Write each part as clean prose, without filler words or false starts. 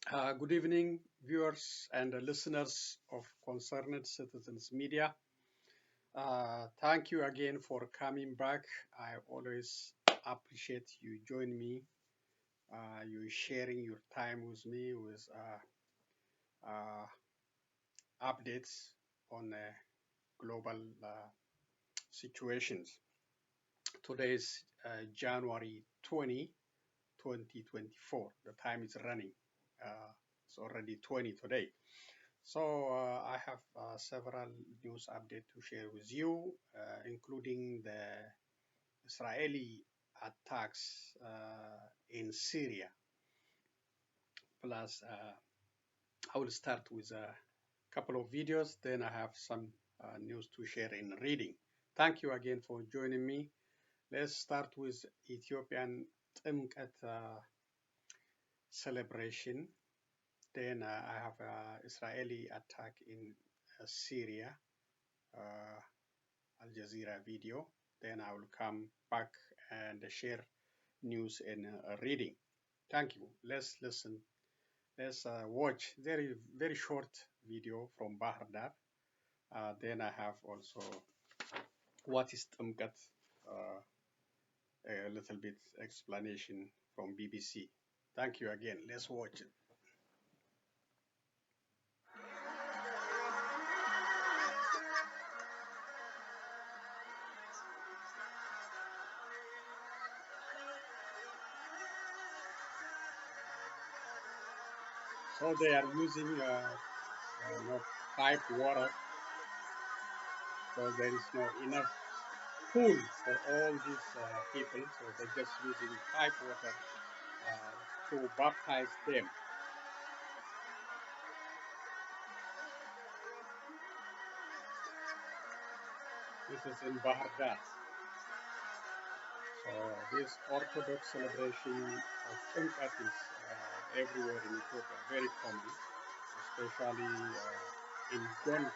Good evening, viewers and listeners of Concerned Citizens Media. Thank you again for coming back. I always appreciate you join me, you sharing your time with me with updates on global situations. Today is January 20, 2024. The time is running. It's already 20 today. So I have several news updates to share with you, including the Israeli attacks in Syria. Plus, I will start with a couple of videos, then I have some news to share in reading. Thank you again for joining me. Let's start with Ethiopian Timket celebration. Then I have Israeli attack in Syria. Al Jazeera video. Then I will come back and share news and reading. Thank you. Let's listen. Let's watch very short video from Bahar Dar. Then I have also what is Timket, a little bit explanation from BBC. Thank you again. Let's watch it. So they are using piped water, so there is no enough pool for all these people, so they're just using pipe water to baptize them. This is in Bahar Dar. So this Orthodox celebration of Timket is everywhere in Ethiopia, very common, especially in Gondar.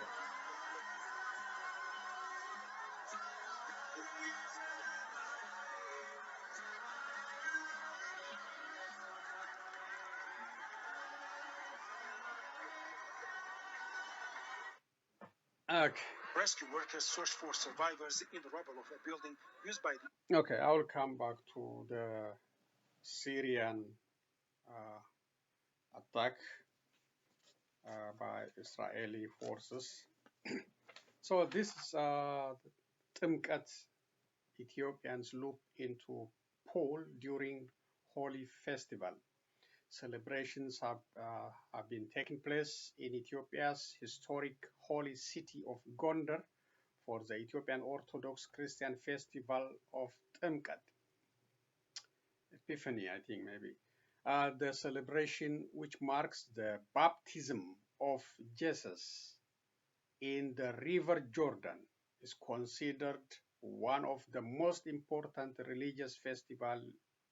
Okay. Rescue workers search for survivors in the rubble of a building used by the... Okay, I will come back to the Syrian attack by Israeli forces. So this is Timket. Ethiopians loop into pole during holy festival. Celebrations have been taking place in Ethiopia's historic holy city of Gondar for the Ethiopian Orthodox Christian festival of Timket. Epiphany, I think maybe. The celebration, which marks the baptism of Jesus in the River Jordan, is considered one of the most important religious festivals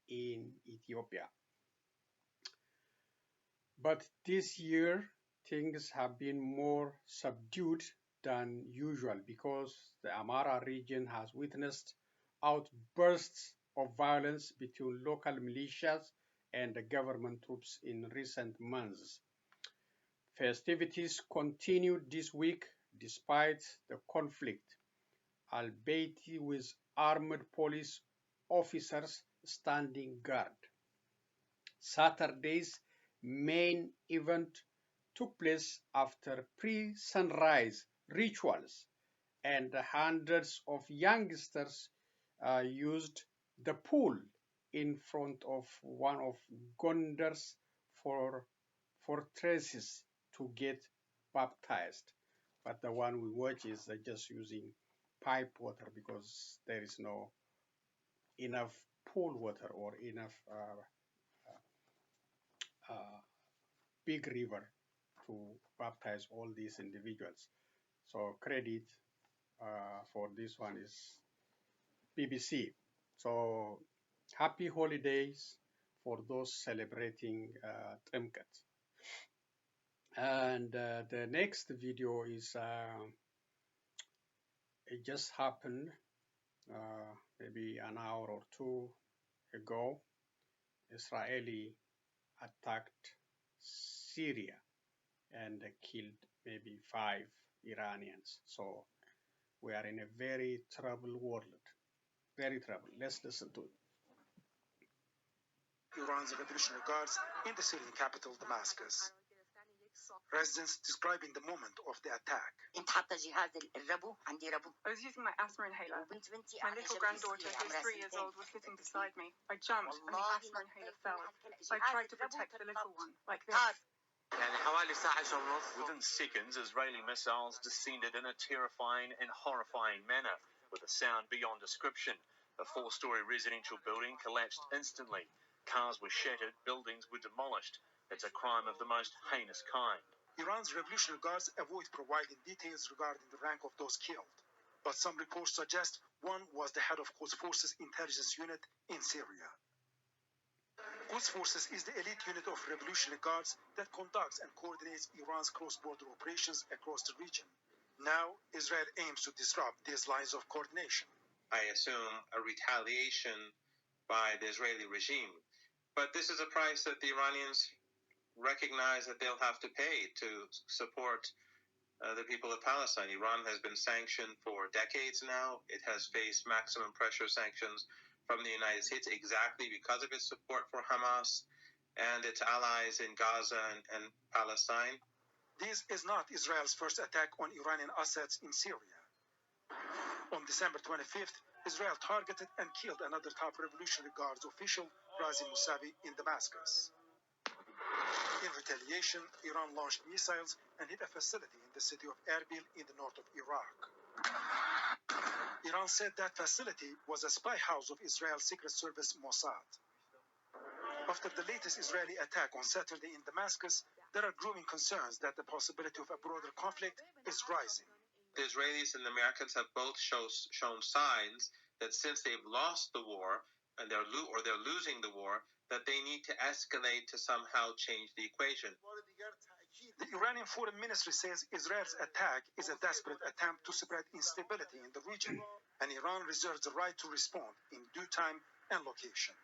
in Ethiopia. But this year, things have been more subdued than usual because the Amara region has witnessed outbursts of violence between local militias and the government troops in recent months. Festivities continued this week despite the conflict, albeit with armed police officers standing guard. Saturday's main event took place after pre-sunrise rituals, and hundreds of youngsters used the pool in front of one of Gondar's fortresses to get baptized. But the one we watch is just using pipe water because there is no enough pool water or enough big river to baptize all these individuals. So credit for this one is BBC. So happy holidays for those celebrating Timket. And the next video is, it just happened maybe an hour or two ago. Israeli attacked Syria and killed maybe 5 Iranians. So we are in a very troubled world, very troubled. Let's listen to it. Iran's Revolutionary Guards in the Syrian capital, Damascus. Residents describing the moment of the attack. I was using my asthma inhaler. My little granddaughter, who's 3 years old, was sitting beside me. I jumped and the asthma inhaler fell. I tried to protect the little one, like this. Within seconds, Israeli missiles descended in a terrifying and horrifying manner, with a sound beyond description. A 4-story residential building collapsed instantly. Cars were shattered, buildings were demolished. It's a crime of the most heinous kind. Iran's Revolutionary Guards avoid providing details regarding the rank of those killed, but some reports suggest one was the head of Quds Forces intelligence unit in Syria. Quds Forces is the elite unit of Revolutionary Guards that conducts and coordinates Iran's cross-border operations across the region. Now, Israel aims to disrupt these lines of coordination. I assume a retaliation by the Israeli regime. But this is a price that the Iranians recognize that they'll have to pay to support the people of Palestine. Iran has been sanctioned for decades now. It has faced maximum pressure sanctions from the United States exactly because of its support for Hamas and its allies in Gaza and Palestine. This is not Israel's first attack on Iranian assets in Syria. On December 25th, Israel targeted and killed another top Revolutionary Guards official, Razi Mousavi, in Damascus. In retaliation, Iran launched missiles and hit a facility in the city of Erbil in the north of Iraq. Iran said that facility was a spy house of Israel's secret service Mossad. After the latest Israeli attack on Saturday in Damascus, there are growing concerns that the possibility of a broader conflict is rising. The Israelis and the Americans have both shown signs that since they've lost the war and they're losing the war, that they need to escalate to somehow change the equation. The Iranian Foreign Ministry says Israel's attack is a desperate attempt to spread instability in the region, and Iran reserves the right to respond in due time and location.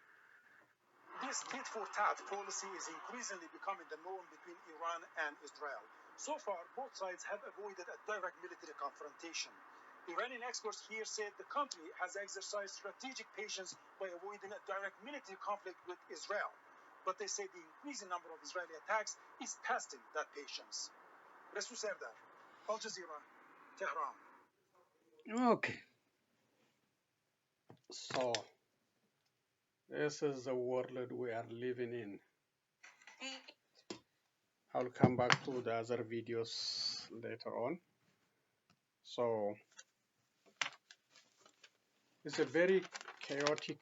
This tit-for-tat policy is increasingly becoming the norm between Iran and Israel. So far, both sides have avoided a direct military confrontation. Iranian experts here said the country has exercised strategic patience by avoiding a direct military conflict with Israel. But they say the increasing number of Israeli attacks is testing that patience. Resu Serdar, Al Jazeera, Tehran. Okay. So, this is the world we are living in. I'll come back to the other videos later on. So, it's a very chaotic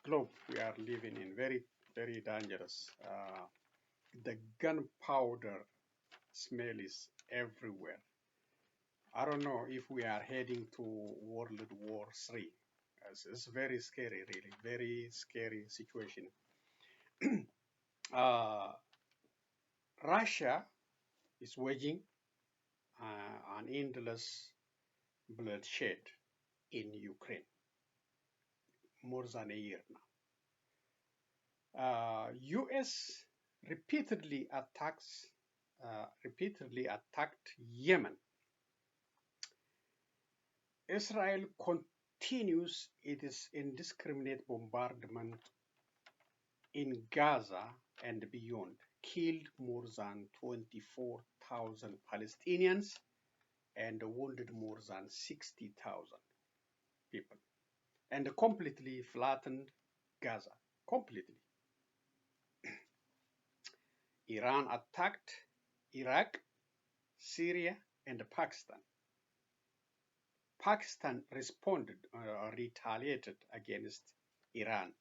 globe we are living in, very, very dangerous. The gunpowder smell is everywhere. I don't know if we are heading to World War III. It's very scary, really, very scary situation. Russia is waging an endless bloodshed in Ukraine, more than a year now. U.S. repeatedly attacked Yemen. Israel continues its indiscriminate bombardment in Gaza and beyond, killed more than 24,000 Palestinians and wounded more than 60,000 people, and completely flattened Gaza, completely. Iran attacked Iraq, Syria, and Pakistan. Pakistan responded or retaliated against Iran.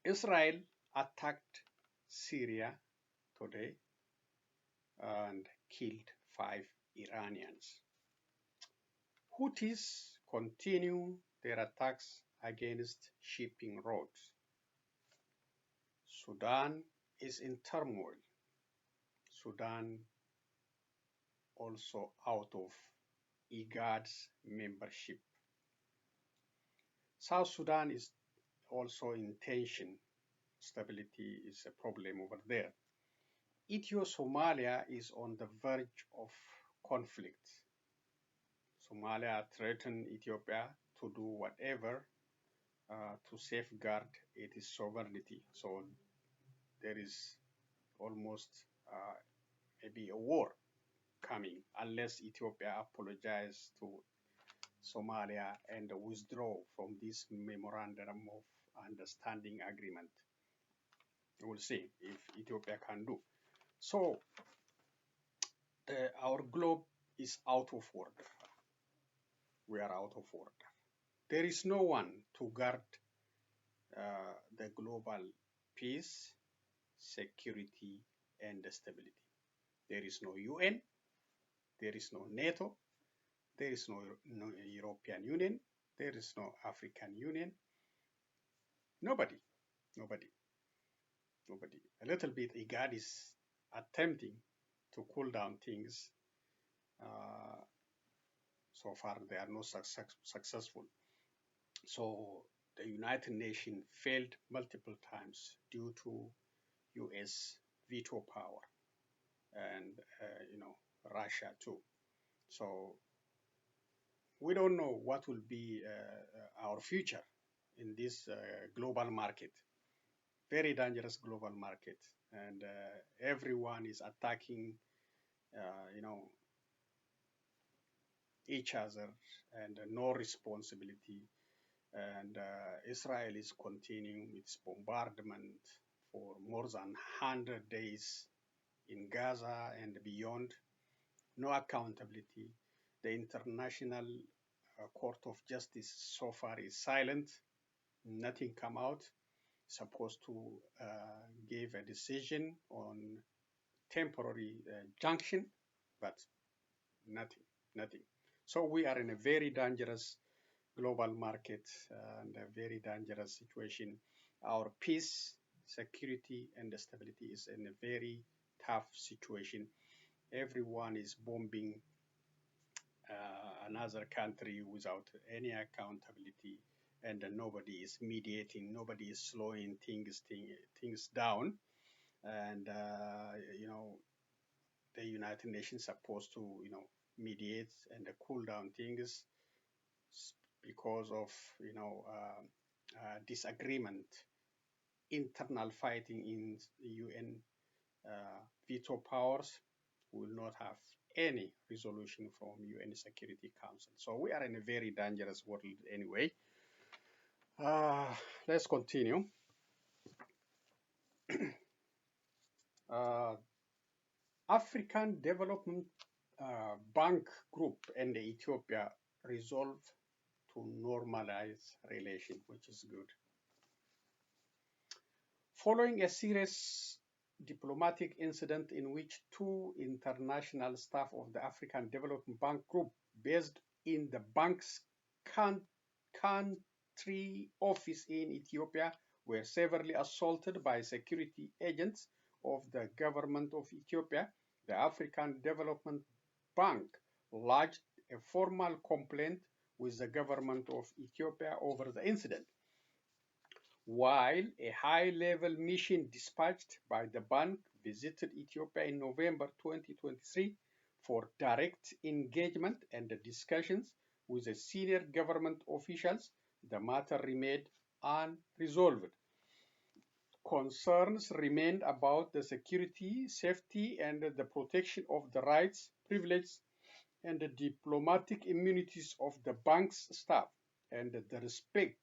Israel attacked Syria today and killed 5 Iranians. Houthis continue their attacks against shipping routes. Sudan is in turmoil. Sudan also out of IGAD's membership. South Sudan is also in tension. Stability is a problem over there. Ethio-Somalia is on the verge of conflict. Somalia threatened Ethiopia to do whatever to safeguard its sovereignty. So there is almost maybe a war coming unless Ethiopia apologizes to Somalia and withdraw from this memorandum of understanding agreement. We'll see if Ethiopia can do. So our globe is out of order. We are out of order. There is no one to guard the global peace, security, and stability. There is no UN, there is no NATO, there is no European Union, there is no African Union. Nobody. A little bit IGAD is attempting to cool down things. So far, they are not successful. So the United Nations failed multiple times due to US veto power and Russia too. So we don't know what will be our future in this global market, very dangerous global market, and everyone is attacking, each other, and no responsibility. And Israel is continuing its bombardment for more than 100 days in Gaza and beyond. No accountability. The International Court of Justice so far is silent. Nothing come out. Supposed to give a decision on temporary junction, but nothing. So we are in a very dangerous global market and a very dangerous situation. Our peace, security, and stability is in a very tough situation. Everyone is bombing another country without any accountability, and nobody is mediating, nobody is slowing things down. And the United Nations supposed to mediate and cool down things because of disagreement, internal fighting in the UN veto powers will not have any resolution from UN Security Council. So we are in a very dangerous world anyway. Let's continue. African Development Bank Group and Ethiopia resolved to normalize relations, which is good. Following a serious diplomatic incident in which two international staff of the African Development Bank Group based in the bank's country office in Ethiopia were severely assaulted by security agents of the government of Ethiopia, the African Development Bank lodged a formal complaint with the government of Ethiopia over the incident. While a high-level mission dispatched by the bank visited Ethiopia in November 2023 for direct engagement and discussions with the senior government officials, the matter remained unresolved. Concerns remained about the security, safety, and the protection of the rights, privileges, and the diplomatic immunities of the bank's staff, and the respect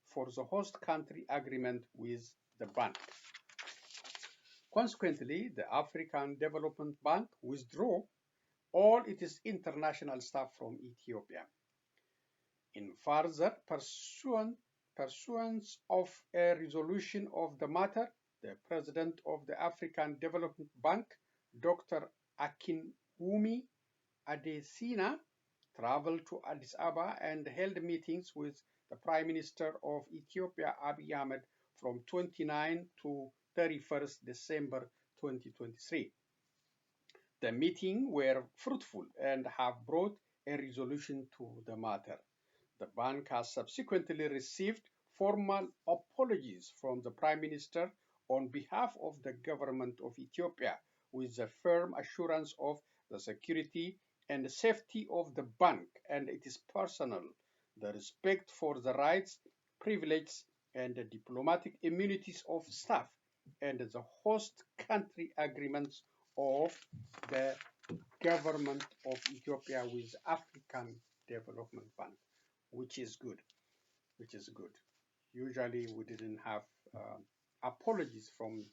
for the host country agreement with the bank. Consequently, the African Development Bank withdrew all its international staff from Ethiopia. In further pursuance of a resolution of the matter, the president of the African Development Bank, Dr. Akinwumi Adesina, traveled to Addis Ababa and held meetings with the Prime Minister of Ethiopia, Abiy Ahmed, from 29 to 31st December 2023. The meetings were fruitful and have brought a resolution to the matter. The bank has subsequently received formal apologies from the Prime Minister on behalf of the government of Ethiopia, with the firm assurance of the security and safety of the bank and its personnel, the respect for the rights, privileges, and the diplomatic immunities of staff, and the host country agreements of the government of Ethiopia with African Development Bank, which is good. Usually we didn't have apologies from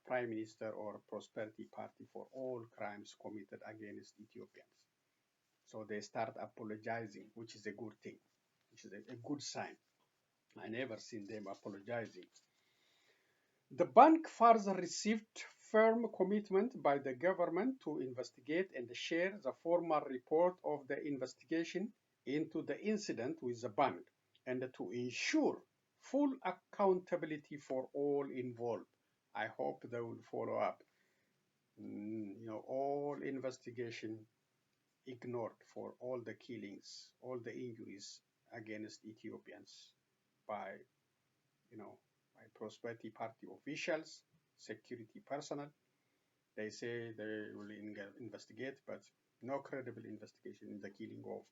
Prime Minister or Prosperity Party for all crimes committed against Ethiopians. So they start apologizing, which is a good thing, which is a good sign. I never seen them apologizing. The bank further received firm commitment by the government to investigate and share the formal report of the investigation into the incident with the bank and to ensure full accountability for all involved. I hope they will follow up. All investigation ignored for all the killings, all the injuries against Ethiopians by Prosperity Party officials, security personnel. They say they will investigate, but no credible investigation in the killing of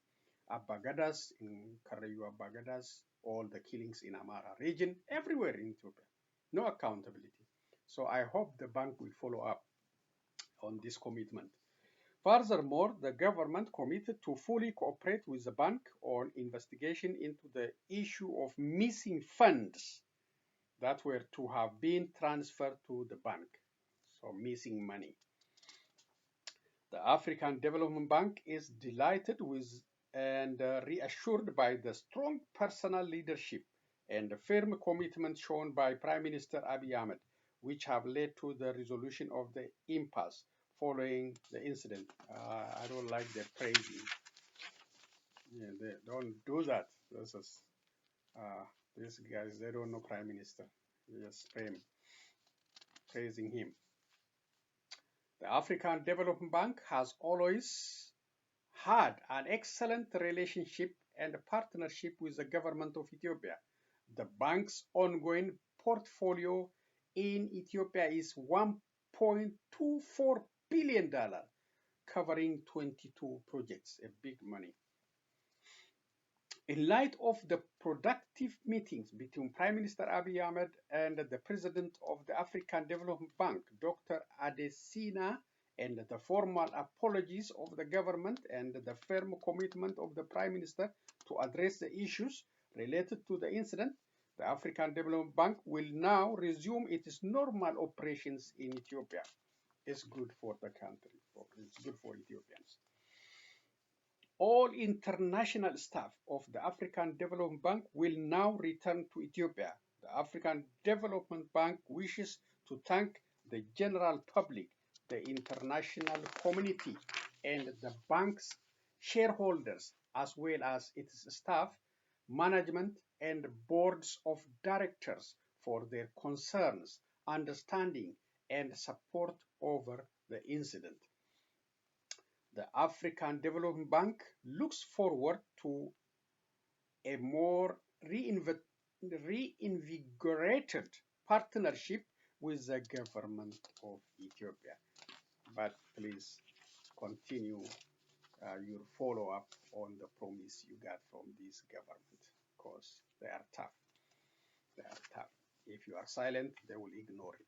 Abagadas, in Karayu Abagadas, all the killings in Amara region, everywhere in Ethiopia. No accountability. So I hope the bank will follow up on this commitment. Furthermore, the government committed to fully cooperate with the bank on investigation into the issue of missing funds that were to have been transferred to the bank, so missing money. The African Development Bank is delighted with and reassured by the strong personal leadership and the firm commitment shown by Prime Minister Abiy Ahmed, which have led to the resolution of the impasse following the incident. I don't like their praising. Yeah, they don't do that. These guys, they don't know Prime Minister. They just praising him. The African Development Bank has always had an excellent relationship and partnership with the government of Ethiopia. The bank's ongoing portfolio in Ethiopia is $1.24 billion, covering 22 projects, a big money. In light of the productive meetings between Prime Minister Abiy Ahmed and the President of the African Development Bank, Dr. Adesina, and the formal apologies of the government and the firm commitment of the Prime Minister to address the issues related to the incident, the African Development Bank will now resume its normal operations in Ethiopia. It's good for the country. It's good for Ethiopians. All international staff of the African Development Bank will now return to Ethiopia. The African Development Bank wishes to thank the general public, the international community, and the bank's shareholders, as well as its staff, management, and boards of directors for their concerns, understanding, and support over the incident. The African Development Bank looks forward to a more reinvigorated partnership with the government of Ethiopia. But please continue your follow-up on the promise you got from this government, because they are tough. They are tough. If you are silent, they will ignore it.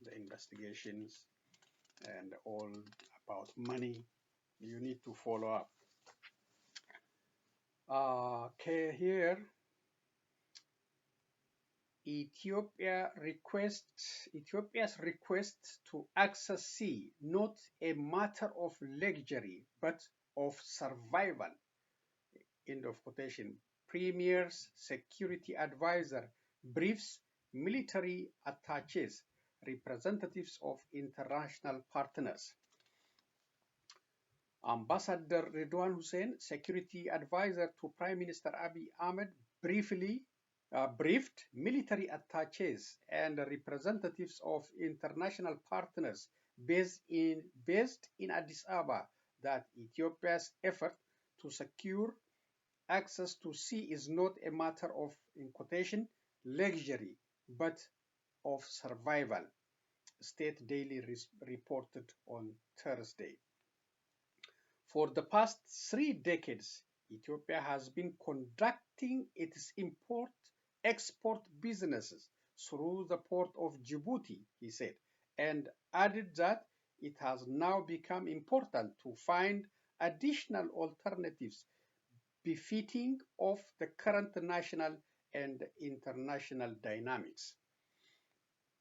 The investigations and all about money, you need to follow up. Okay, here, Ethiopia's request to access sea, not a matter of luxury, but of survival. End of quotation. Premier's security advisor briefs military attaches, representatives of international partners. Ambassador Redwan Hussein, security advisor to Prime Minister Abiy Ahmed, briefed military attaches and representatives of international partners based in Addis Ababa that Ethiopia's effort to secure access to sea is not a matter of, in quotation, luxury, but of survival, State Daily reported on Thursday. For the past 3 decades, Ethiopia has been conducting its import-export businesses through the port of Djibouti, he said, and added that it has now become important to find additional alternatives befitting of the current national and international dynamics.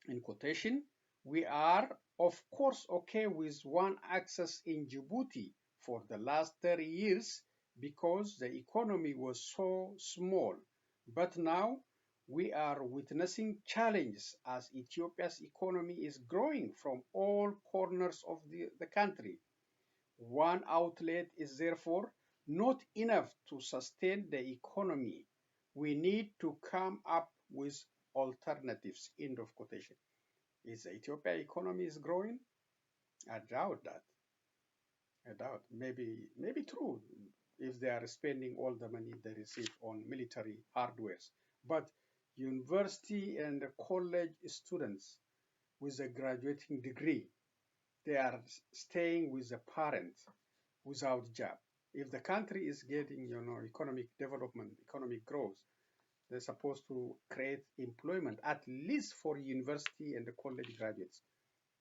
In quotation, we are of course okay with one access in Djibouti for the last 30 years because the economy was so small, but now we are witnessing challenges as Ethiopia's economy is growing from all corners of the country. One outlet is therefore not enough to sustain the economy. We need to come up with alternatives. End of quotation. Is the Ethiopia economy is growing? I doubt that. I doubt. Maybe true if they are spending all the money they receive on military hardwares. But university and college students with a graduating degree, they are staying with a parent without job. If the country is getting, economic development, economic growth, they're supposed to create employment, at least for university and the college graduates.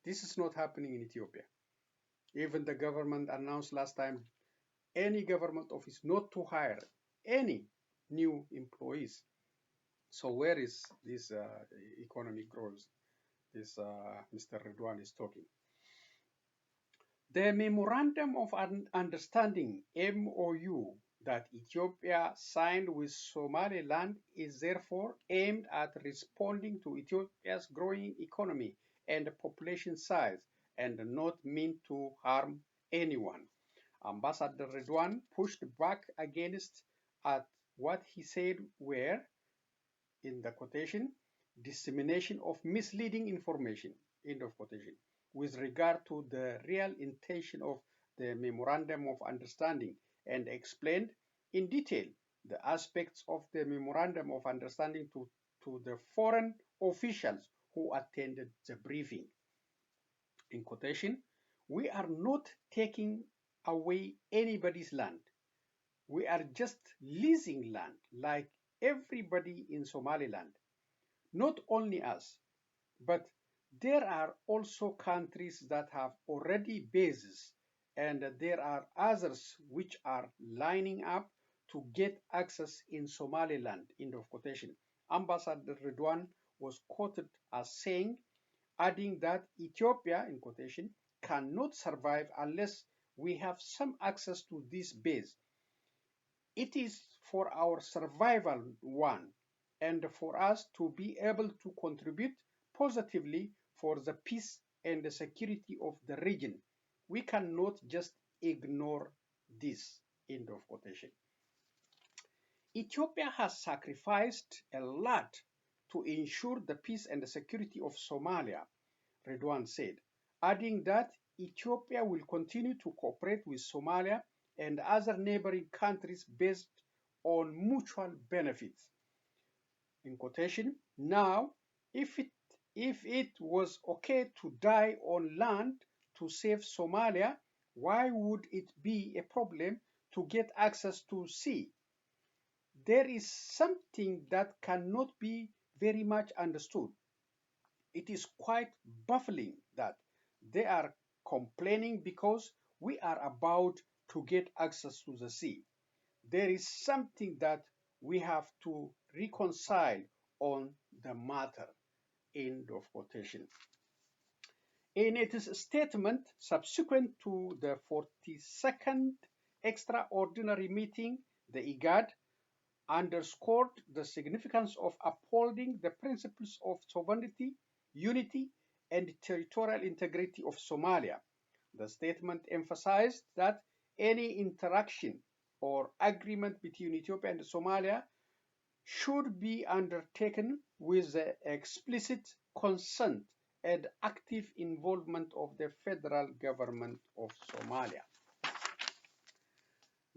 This is not happening in Ethiopia. Even the government announced last time, any government office not to hire any new employees. So where is this economic growth this Mr. Redwan is talking? The Memorandum of Understanding, MoU, that Ethiopia signed with Somaliland is therefore aimed at responding to Ethiopia's growing economy and population size and not meant to harm anyone. Ambassador Redwan pushed back against at what he said were, in the quotation, dissemination of misleading information, end of quotation, with regard to the real intention of the Memorandum of Understanding, and explained in detail the aspects of the Memorandum of Understanding to the foreign officials who attended the briefing. In quotation, we are not taking away anybody's land. We are just leasing land like everybody in Somaliland. Not only us, but there are also countries that have already bases, and there are others which are lining up to get access in Somaliland, end of quotation. Ambassador Redwan was quoted as saying, adding that Ethiopia, in quotation, cannot survive unless we have some access to this base. It is for our survival, one, and for us to be able to contribute positively for the peace and the security of the region. We cannot just ignore this, end of quotation. Ethiopia has sacrificed a lot to ensure the peace and the security of Somalia, Redwan said, adding that Ethiopia will continue to cooperate with Somalia and other neighboring countries based on mutual benefits. In quotation, now, if it was okay to die on land to save Somalia, why would it be a problem to get access to sea? There is something that cannot be very much understood. It is quite baffling that they are complaining because we are about to get access to the sea. There is something that we have to reconcile on the matter, end of quotation. In its statement subsequent to the 42nd extraordinary meeting, the IGAD underscored the significance of upholding the principles of sovereignty, unity, and territorial integrity of Somalia. The statement emphasized that any interaction or agreement between Ethiopia and Somalia should be undertaken with the explicit consent and active involvement of the federal government of Somalia.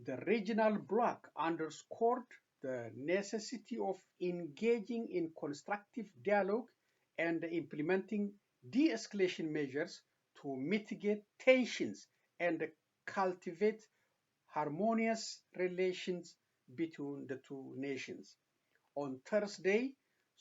The regional bloc underscored the necessity of engaging in constructive dialogue and implementing de-escalation measures to mitigate tensions and cultivate harmonious relations between the two nations. On Thursday,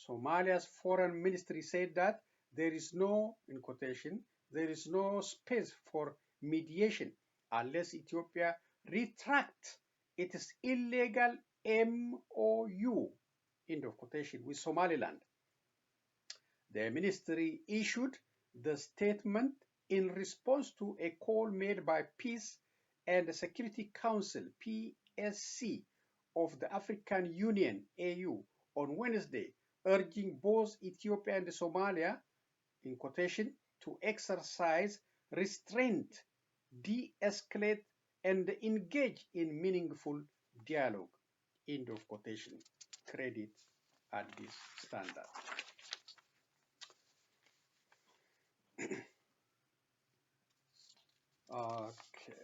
Somalia's foreign ministry said that there is no, in quotation, there is no space for mediation unless Ethiopia retracts its illegal MoU, end of quotation, with Somaliland. The ministry issued the statement in response to a call made by Peace and Security Council (PSC) of the African Union (AU) on Wednesday, urging both Ethiopia and Somalia, in quotation, to exercise restraint, de-escalate, and engage in meaningful dialogue, end of quotation. Credit at this standard. Okay.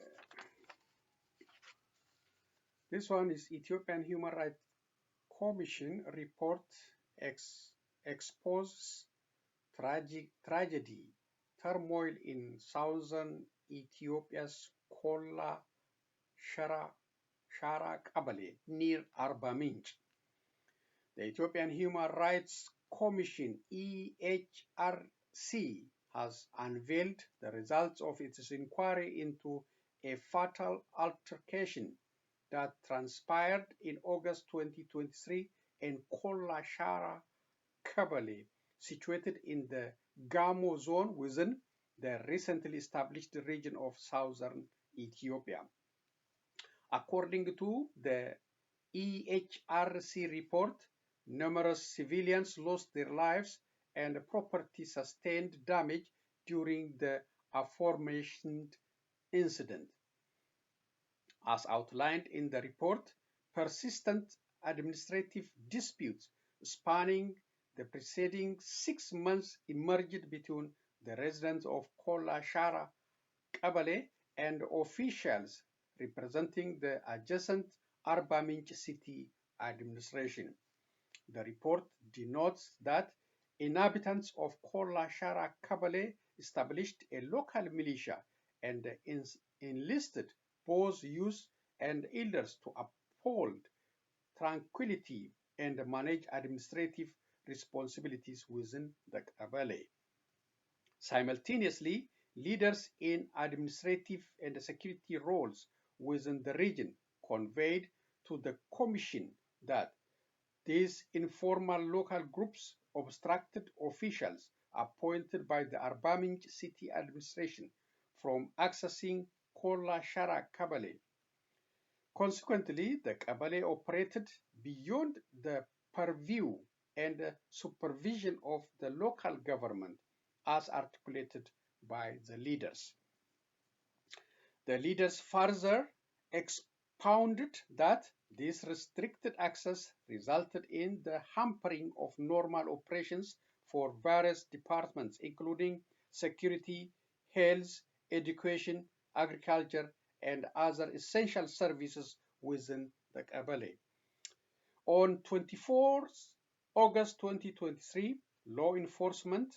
This one is Ethiopian Human Rights Commission report exposes tragedy, turmoil in southern Ethiopia's Kola Shara Kabale near Arba Minch. The Ethiopian Human Rights Commission, EHRC, has unveiled the results of its inquiry into a fatal altercation that transpired in August 2023 in Kola Shara Kabale, situated in the Gamo zone within the recently established region of southern Ethiopia. According to the EHRC report, numerous civilians lost their lives and property sustained damage during the aforementioned incident. As outlined in the report, persistent administrative disputes spanning the preceding 6 months emerged between the residents of Kola Shara Kabale and officials representing the adjacent Arba Minch city administration. The report denotes that inhabitants of Kola Shara Kabale established a local militia and enlisted both youth and elders to uphold tranquility and manage administrative responsibilities within the Kabale. Simultaneously, leaders in administrative and security roles within the region conveyed to the Commission that these informal local groups obstructed officials appointed by the Arba Minch city administration from accessing Kola Shara Kabale. Consequently, the Kabale operated beyond the purview and supervision of the local government as articulated by the leaders. The leaders further expounded that this restricted access resulted in the hampering of normal operations for various departments, including security, health, education, agriculture, and other essential services within the Kabale. On 24 August 2023, law enforcement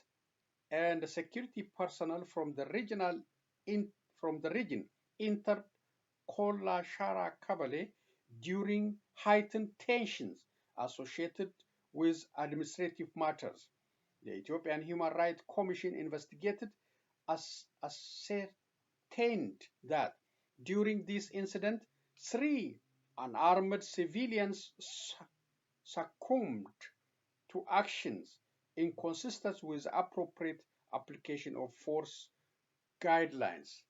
and security personnel from the region entered Kola Shara Kabale during heightened tensions associated with administrative matters. The Ethiopian Human Rights Commission investigated ascertained that during this incident, 3 unarmed civilians succumbed to actions inconsistent with appropriate application of force guidelines.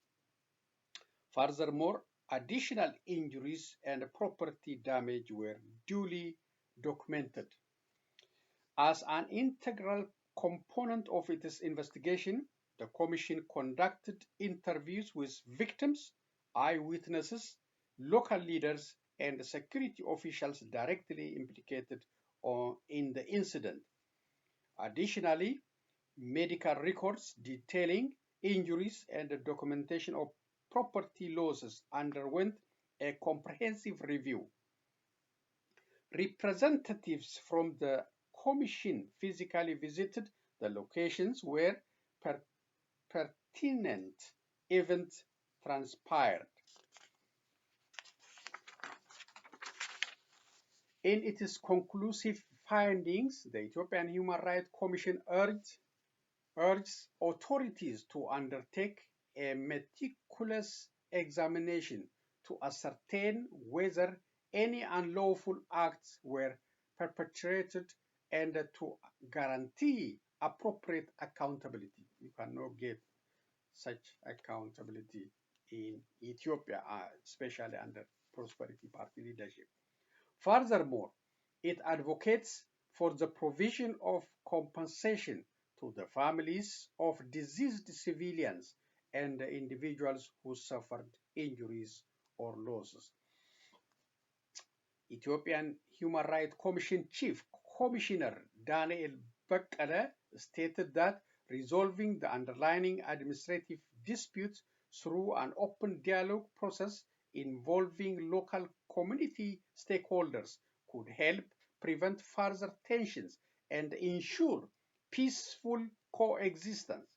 Furthermore, additional injuries and property damage were duly documented. As an integral component of its investigation, the Commission conducted interviews with victims, eyewitnesses, local leaders, and security officials directly implicated in the incident. Additionally, medical records detailing injuries and the documentation of property losses underwent a comprehensive review. Representatives from the Commission physically visited the locations where pertinent events transpired. In its conclusive findings, the Ethiopian Human Rights Commission urges authorities to undertake a meticulous examination to ascertain whether any unlawful acts were perpetrated and to guarantee appropriate accountability. You cannot get such accountability in Ethiopia, especially under Prosperity Party leadership. Furthermore, it advocates for the provision of compensation to the families of deceased civilians and individuals who suffered injuries or losses. Ethiopian Human Rights Commission Chief Commissioner Daniel Bekkele stated that resolving the underlying administrative disputes through an open dialogue process involving local community stakeholders could help prevent further tensions and ensure peaceful coexistence.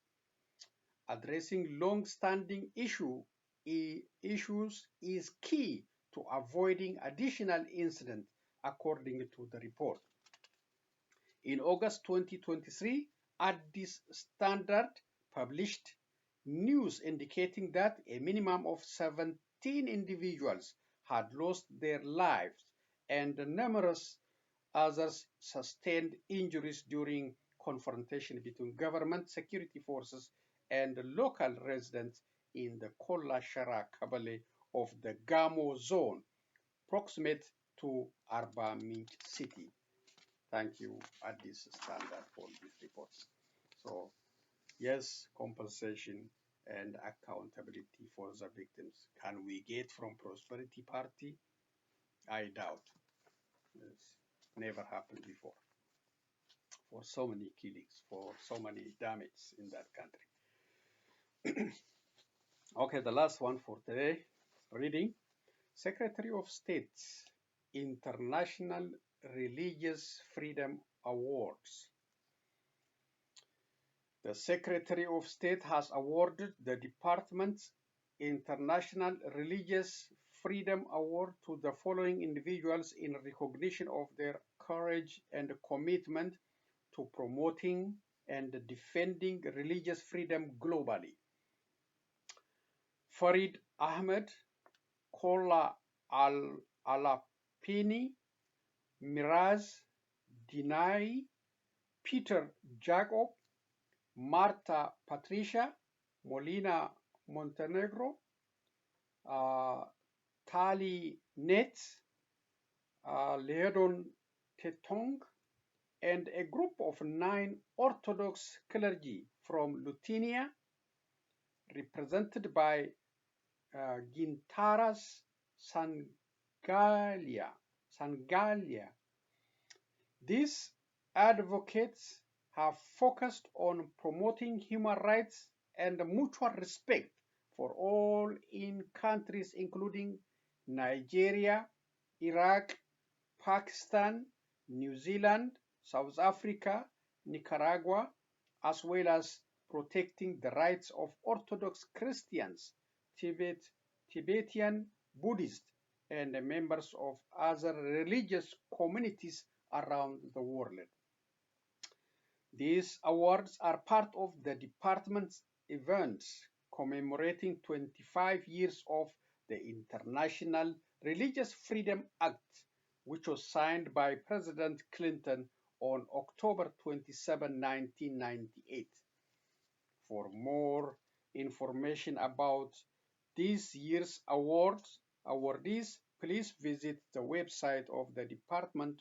Addressing long-standing issues is key to avoiding additional incidents, according to the report. In August 2023, Addis Standard published news indicating that a minimum of 17 individuals had lost their lives and numerous others sustained injuries during confrontation between government security forces and local residents in the Kola Shara Kabale of the Gamo zone, proximate to Arba Minch city. Thank you, Addis Standard, for this report. So, yes, compensation and accountability for the victims. Can we get from Prosperity Party? I doubt. It's never happened before. For so many killings, for so many damage in that country. Okay, the last one for today, reading. Secretary of State's International Religious Freedom Awards. The Secretary of State has awarded the Department's International Religious Freedom Award to the following individuals in recognition of their courage and commitment to promoting and defending religious freedom globally. Farid Ahmed, Kola Alapini, Miraz Dinai, Peter Jacob, Marta Patricia, Molina Montenegro, Tali Netz, Leodon Tetong, and a group of 9 Orthodox clergy from Lithuania, represented by Gintaras Sangalia. These advocates have focused on promoting human rights and mutual respect for all in countries including Nigeria, Iraq, Pakistan, New Zealand, South Africa, Nicaragua, as well as protecting the rights of Orthodox Christians, Tibetan Buddhists, and members of other religious communities around the world. These awards are part of the department's events commemorating 25 years of the International Religious Freedom Act, which was signed by President Clinton on October 27, 1998. For more information about this year's awardees, please visit the website of the Department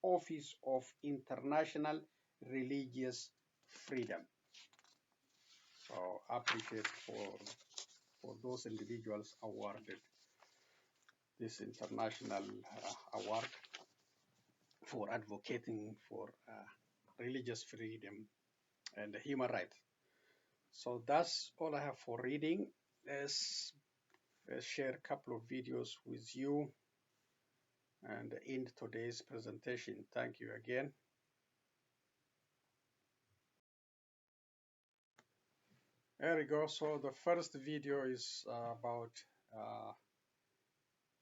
Office of International Religious Freedom. So appreciate for those individuals awarded this international award for advocating for religious freedom and human rights. So that's all I have for reading. Let's share a couple of videos with you and end today's presentation. Thank you again. There we go. So the first video is about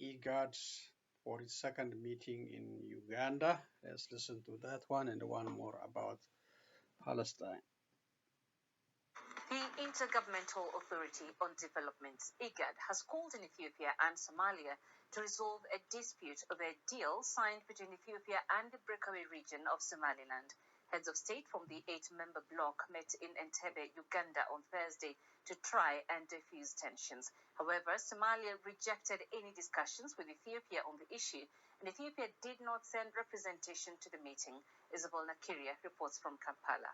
IGAD's 42nd meeting in Uganda. Let's listen to that one and one more about Palestine. The Intergovernmental Authority on Development, IGAD, has called on Ethiopia and Somalia to resolve a dispute over a deal signed between Ethiopia and the breakaway region of Somaliland. Heads of state from the 8-member bloc met in Entebbe, Uganda on Thursday to try and defuse tensions. However, Somalia rejected any discussions with Ethiopia on the issue, and Ethiopia did not send representation to the meeting. Isabel Nakiria reports from Kampala.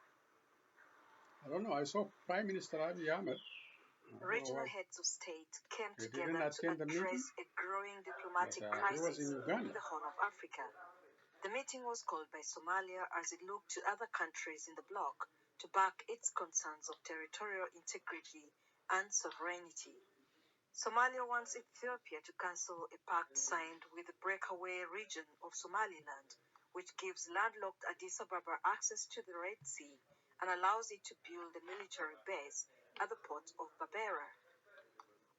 I don't know, I saw Prime Minister Abiy Ahmed. Regional heads of state came together to address a growing diplomatic crisis in the Horn of Africa. The meeting was called by Somalia as it looked to other countries in the bloc to back its concerns of territorial integrity and sovereignty. Somalia wants Ethiopia to cancel a pact signed with the breakaway region of Somaliland, which gives landlocked Addis Ababa access to the Red Sea and allows it to build a military base at the port of Berbera.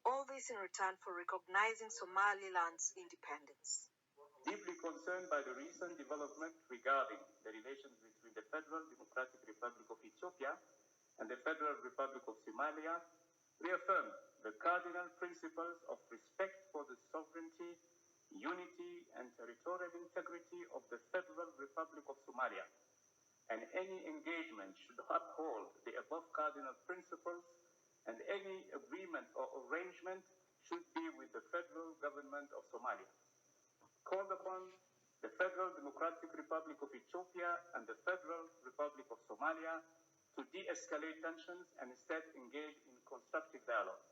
All this in return for recognizing Somaliland's independence. Deeply concerned by the recent development regarding the relations between the Federal Democratic Republic of Ethiopia and the Federal Republic of Somalia, reaffirm the cardinal principles of respect for the sovereignty, unity, and territorial integrity of the Federal Republic of Somalia, and any engagement should uphold the above cardinal principles, and any agreement or arrangement should be with the Federal Government of Somalia. Called upon the Federal Democratic Republic of Ethiopia and the Federal Republic of Somalia to de-escalate tensions and instead engage in constructive dialogue.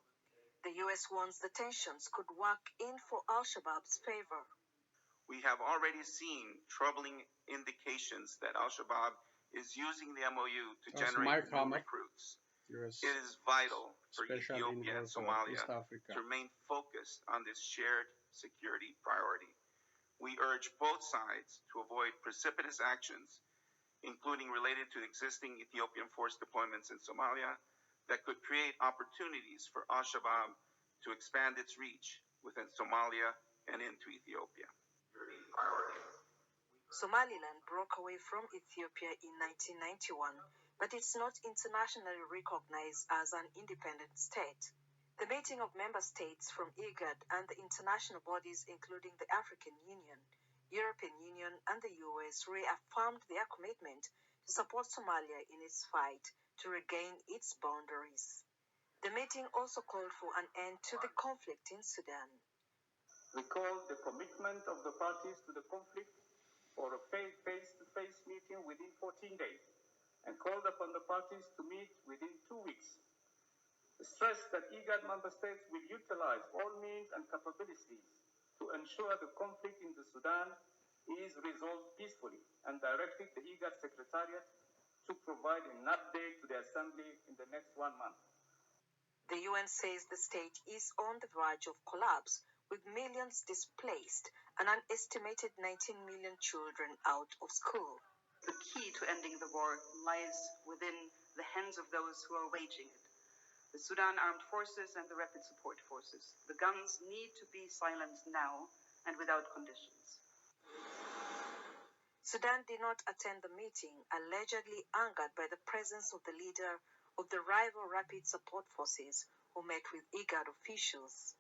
The U.S. warns the tensions could work in for al-Shabaab's favor. We have already seen troubling indications that al-Shabaab is using the MoU to generate new recruits. It is vital for Ethiopia and Somalia to remain focused on this shared security priority. We urge both sides to avoid precipitous actions, including related to existing Ethiopian force deployments in Somalia, that could create opportunities for al-Shabaab to expand its reach within Somalia and into Ethiopia. Somaliland broke away from Ethiopia in 1991, but it's not internationally recognized as an independent state. The meeting of member states from IGAD and the international bodies including the African Union, European Union, and the US reaffirmed their commitment to support Somalia in its fight to regain its boundaries. The meeting also called for an end to the conflict in Sudan. We called the commitment of the parties to the conflict for a face-to-face meeting within 14 days and called upon the parties to meet within 2 weeks. Stressed that IGAD member states will utilize all means and capabilities to ensure the conflict in the Sudan is resolved peacefully, and directed the IGAD Secretariat to provide an update to the Assembly in the next 1 month. The UN says the state is on the verge of collapse, with millions displaced and an estimated 19 million children out of school. The key to ending the war lies within the hands of those who are waging it. The Sudan Armed Forces and the Rapid Support Forces. The guns need to be silenced now and without conditions. Sudan did not attend the meeting, allegedly angered by the presence of the leader of the rival Rapid Support Forces, who met with IGAD officials.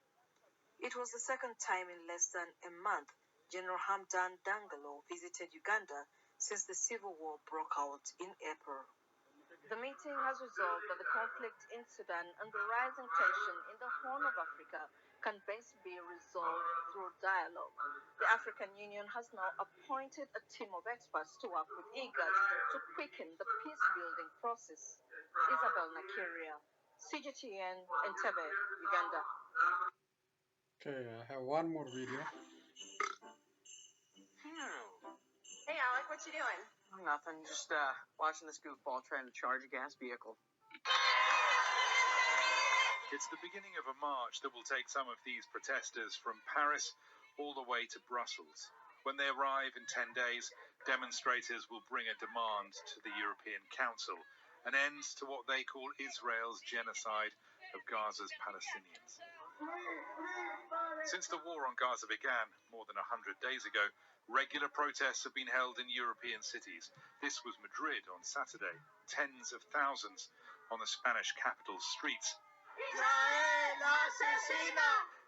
It was the second time in less than a month General Hamdan Dagalo visited Uganda since the civil war broke out in April. The meeting has resolved that the conflict in Sudan and the rising tension in the Horn of Africa can best be resolved through dialogue. The African Union has now appointed a team of experts to work with IGAD to quicken the peace-building process. Isabel Nakiria, CGTN, Entebbe, Uganda. Okay, I have one more video. Hey, Alec, what you doing? Nothing, just watching this goofball trying to charge a gas vehicle. It's the beginning of a march that will take some of these protesters from Paris all the way to Brussels. When they arrive in 10 days, demonstrators will bring a demand to the European Council, an end to what they call Israel's genocide of Gaza's Palestinians. Since the war on Gaza began more than 100 days ago, regular protests have been held in European cities. This was Madrid on Saturday. Tens of thousands on the Spanish capital's streets.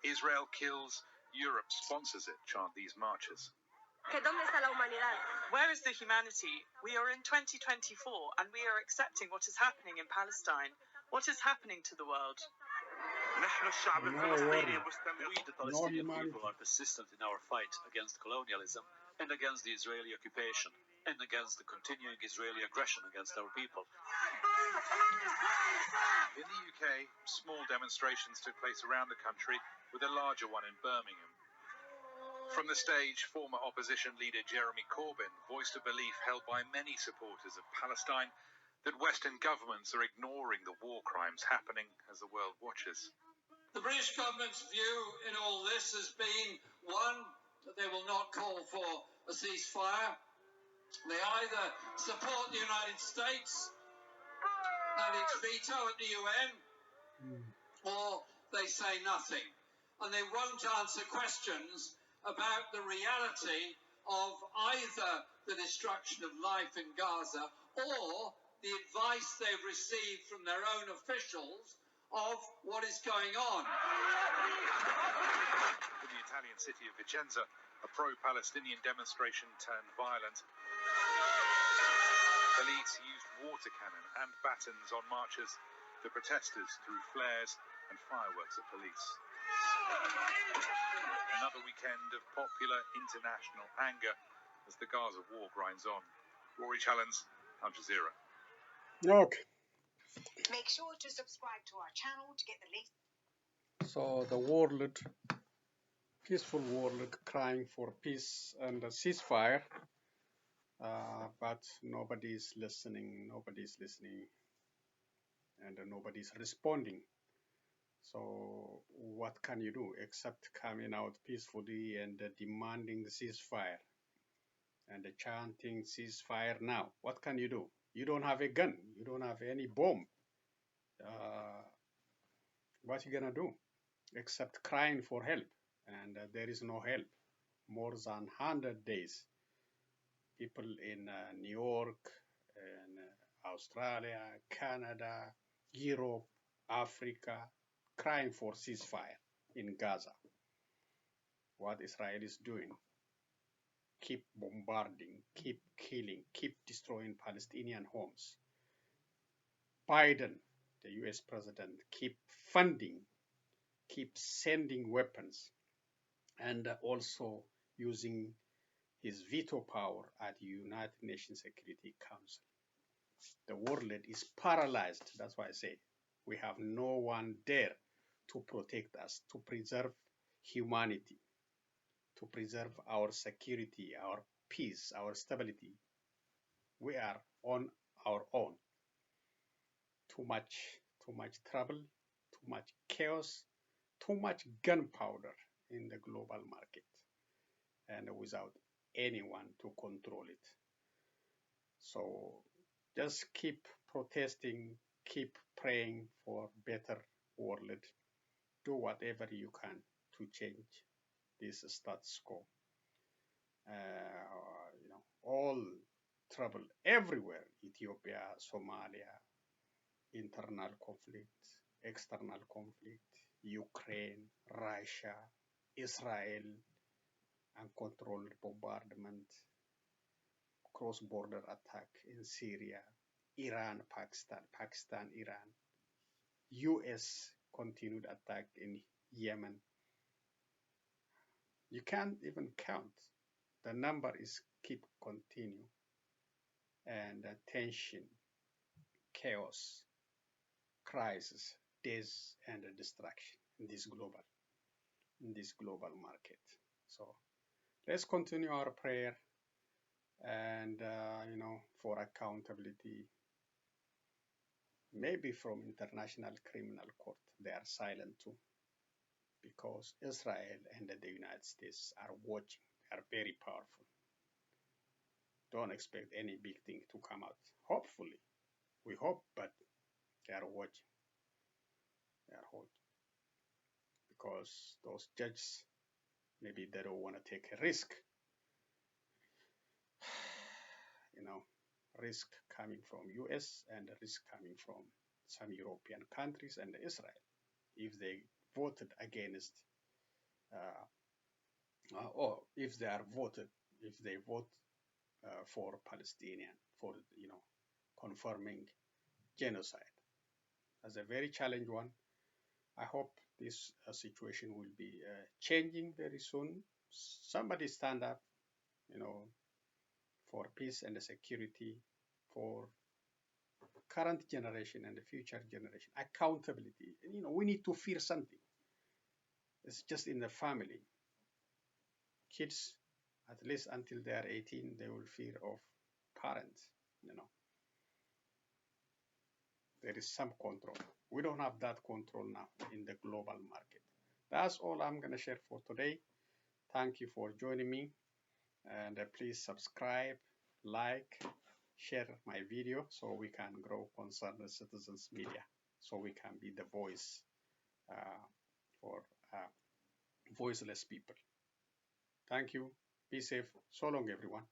Israel kills, Europe sponsors it, chant these marchers. Where is the humanity? We are in 2024 and we are accepting what is happening in Palestine. What is happening to the world? We, the Palestinian people, are persistent in our fight against colonialism and against the Israeli occupation and against the continuing Israeli aggression against our people. In the UK, small demonstrations took place around the country, with a larger one in Birmingham. From the stage, former opposition leader Jeremy Corbyn voiced a belief held by many supporters of Palestine that Western governments are ignoring the war crimes happening as the world watches. The British government's view in all this has been, one, that they will not call for a ceasefire. They either support the United States and its veto at the UN, or they say nothing. And they won't answer questions about the reality of either the destruction of life in Gaza or the advice they've received from their own officials of what is going on. In the Italian city of Vicenza, a pro-Palestinian demonstration turned violent. Police used water cannon and batons on marchers. The protesters threw flares and fireworks at police. Another weekend of popular international anger as the Gaza war grinds on. Rory Challens, Al Jazeera. Okay. Make sure to subscribe to our channel to get the latest. So the world, peaceful world, crying for peace and a ceasefire, but nobody's listening, and nobody's responding. So what can you do except coming out peacefully and demanding the ceasefire and chanting ceasefire now? What can you do? You don't have a gun. You don't have any bomb. What are you gonna do except crying for help? And there is no help. More than 100 days. People in New York, in Australia, Canada, Europe, Africa, crying for ceasefire in Gaza. What Israel is doing, keep bombarding, keep killing, keep destroying Palestinian homes. Biden, the US president, keep funding, keep sending weapons, and also using his veto power at the United Nations Security Council. The world is paralyzed. That's why I say we have no one there to protect us, to preserve humanity, to preserve our security, our peace, our stability. We are on our own. Too much trouble, too much chaos, too much gunpowder in the global market, and without anyone to control it. So just keep protesting, keep praying for better world. Do whatever you can to change this status quo. All trouble everywhere, Ethiopia, Somalia, internal conflict, external conflict, Ukraine, Russia, Israel, uncontrolled bombardment, cross-border attack in Syria, Iran, Pakistan, Iran, US continued attack in Yemen. You can't even count. The number is keep continue, and tension, chaos, crisis, death, and destruction in this global market. So let's continue our prayer and for accountability maybe from International Criminal Court, they are silent too, because Israel and the United States are watching. They are very powerful. Don't expect any big thing to come out. Hopefully, we hope, but they are watching. They are watching because those judges, maybe they don't want to take a risk. You know, risk coming from US and risk coming from some European countries and Israel. If they voted against, or if they vote for Palestinian, for confirming genocide, as a very challenging one. I hope this situation will be changing very soon. Somebody stand up, for peace and security, for current generation and the future generation. Accountability. We need to fear something. It's just in the family. Kids, at least until they are 18, they will fear of parents. There is some control. We don't have that control now in the global market. That's all I'm going to share for today. Thank you for joining me. And please subscribe, like, share my video so we can grow Concerned Citizens Media, so we can be the voice for voiceless people. Thank you. Be safe. So long, everyone.